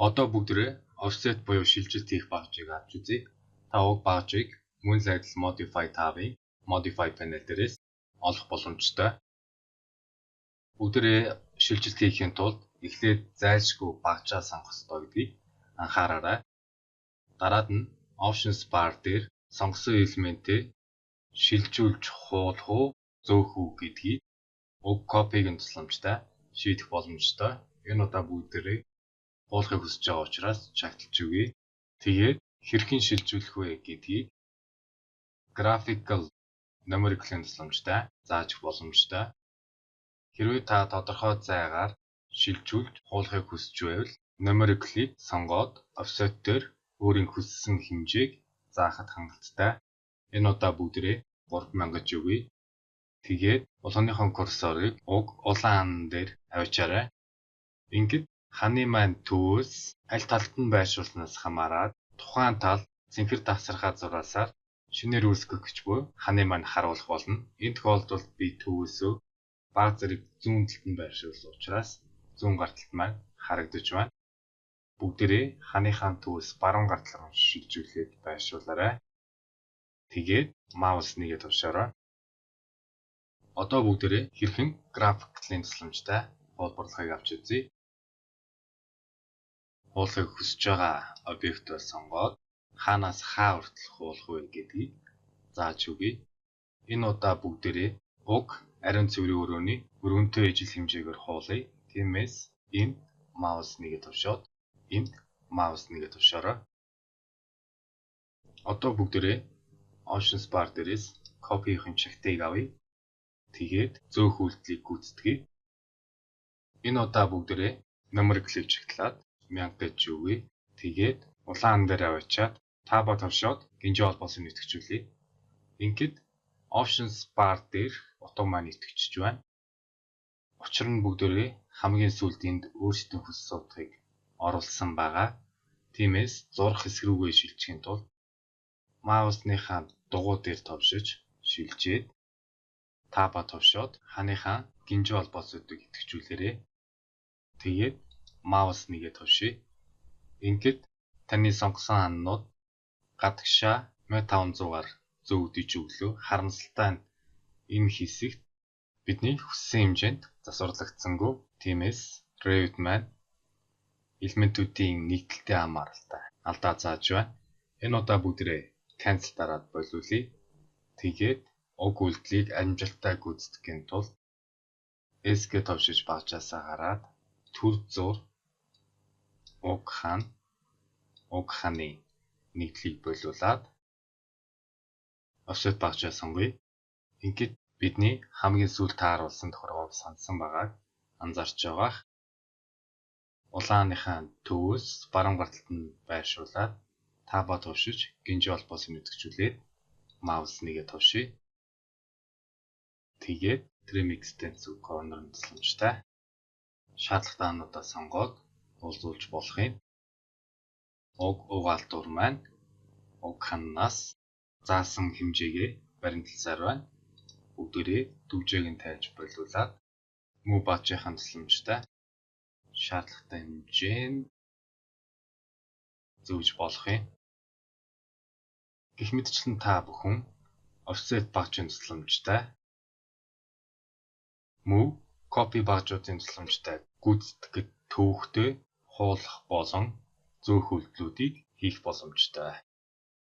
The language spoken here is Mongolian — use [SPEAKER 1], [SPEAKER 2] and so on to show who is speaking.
[SPEAKER 1] Одоо бүгдээрээ offset буюу шилжилт хийх багжийг авч үзье. Та уг багжийг мөн л адил Modify tab-ын Modify panel дээрээс олох боломжтой. Бүгдээрээ шилжилт хийхийн тулд эхлээд зайлшгүй багжаа сонгох ёстой гэдгийг анхаараарай. Дараад нь Options bar дээр сонгосон элементээ шилжүүлж хуулах уу, зөөх үү гэдгийг уг copy-гийн тусламжтай шийдэх боломжтой. Энэ удаа бүгдээрээ хуулахыг хүсэж байгаа учраас шагталж өгье. Тэгээд хэрхэн шилжүүлэх вэ гэдгийг graphical numerical-ийн тусламжтай зааж боломжтой. Хэрвээ та тодорхой зайгаар шилжүүлж хуулахыг хүсэж байвал numerical-ийг сонгоод offset дээр өөрийн хүссэн хэмжээг заахад хангалттай. Энэ удаа бүгдээрээ 3000 гэж өгье. Тэгээд улааныхон курсорыг уг улаан хан дээр авчаарай. Ингээд ханы маань төвөөс аль талд нь байршуулснаас хамаарат тухайн тал цэнхэр тасархаа зураасаар шинээр үүсгэгч буй ханы маань харуулах болно. Энэ тохиолдолд би төвөөсөө баг зэрэг зүүн талд нь байршуулсан учраас зүүн гар талд маань харагдаж байна. Бүгдээрээ ханыхаа төвөөс баруун гар тал руу шилжүүлээд байршуулаарай. Тэгээд маус нэгээ тушаарай. Одоо бүгдээрээ хэрхэн графикийн тусламжтай хуулбарлахыг авч үзье. Хуулахыг хүсэж байгаа объектоо сонгоод хаанаас хаа хүртэл хуулах вэ гэдгийг зааж өгье. Энэ удаа бүгдээрээ уг ариун цэврийн өрөөний өргөнтэй ижил хэмжээгээр хуулъя. Тиймээс энд маус нэгээ тушаад энд маус нэгээ тушаарай. Одоо бүгдээрээ Options bar дээрээс copy-ийн чагтыг авъя. Тэгээд зөөх үйлдэлийг гүйцэтгэе. Энэ удаа бүгдээрээ numerical-ийг чагтлаад 1000 гэж өгье. Тэгээд улаан дээр аваачаад таба товшоод гинжээ холбоосыг нэтгэжүүлье. Ингээд Options bar дээр утга маань нэтгэжж байна. Учир нь бүгдээрээ хамгийн сүүлд энд өөрсдийн хүссэн утгыг оруулсан байгаа. Тиймээс зурх хэсэг рүүгээ шилжихийн тулд маусныхаа дугуй дээр товшиж шилжээд таба товшоод ханыхаа гинжээ холбоосуудыг идэвхжүүлээрэй. Тэгээд маус нэгээ товшия. Ингээд таны сонгосон ханууд гадагшаа 1500-аар зөөгдөж өглөө. Харамсалтай нь энэ хэсэгт бидний хүссэн хэмжээнд засварлагдсангүй. Тиймээс Revit маань элементүүдийн нэгдэлтэй хамааралтай алдаа зааж байна. Энэ удаа бүгдээрээ cancel дараад болиулъя. Тэгээд уг үйлдэлийг амжилттай гүйцэтгэхийн тулд SG товшиж багжаасаа гараад төр зур уг ханы нэгдлийг болиулаад offset багжаа сонгоё. Ингээд бидний хамгийн сүүлд тааруулсан тохиргоог сонсон байгааг анзаарч байгаах. Улааныхаа төвөөс баруун гар талд нь байршуулаад таба товшиж гинжээ холбоосыг нэтгэжүүлээд маус нэгээ товшия. Тэгээд Trim Extents corner-ын тусламжтай шаардлагатаануудаа сонгоод уулзуулж болох юм. Уг угаалтур маань уг ханаас заасан хэмжээгээ баримтласаар байна. Бүгдээрээ дүгжээг нь тайлж болиулаад Move Batch-ийн тусламжтай шаардлагатай хэмжээнд зөөж болох юм. Гэх мэтчлэн та бүхэн offset багжийн тусламжтай Move copy багжуудын тусламжтай гүйцэтгэх төвөгтэй хуулах болон зөөх үйлдэлүүдийг хийх боломжтой.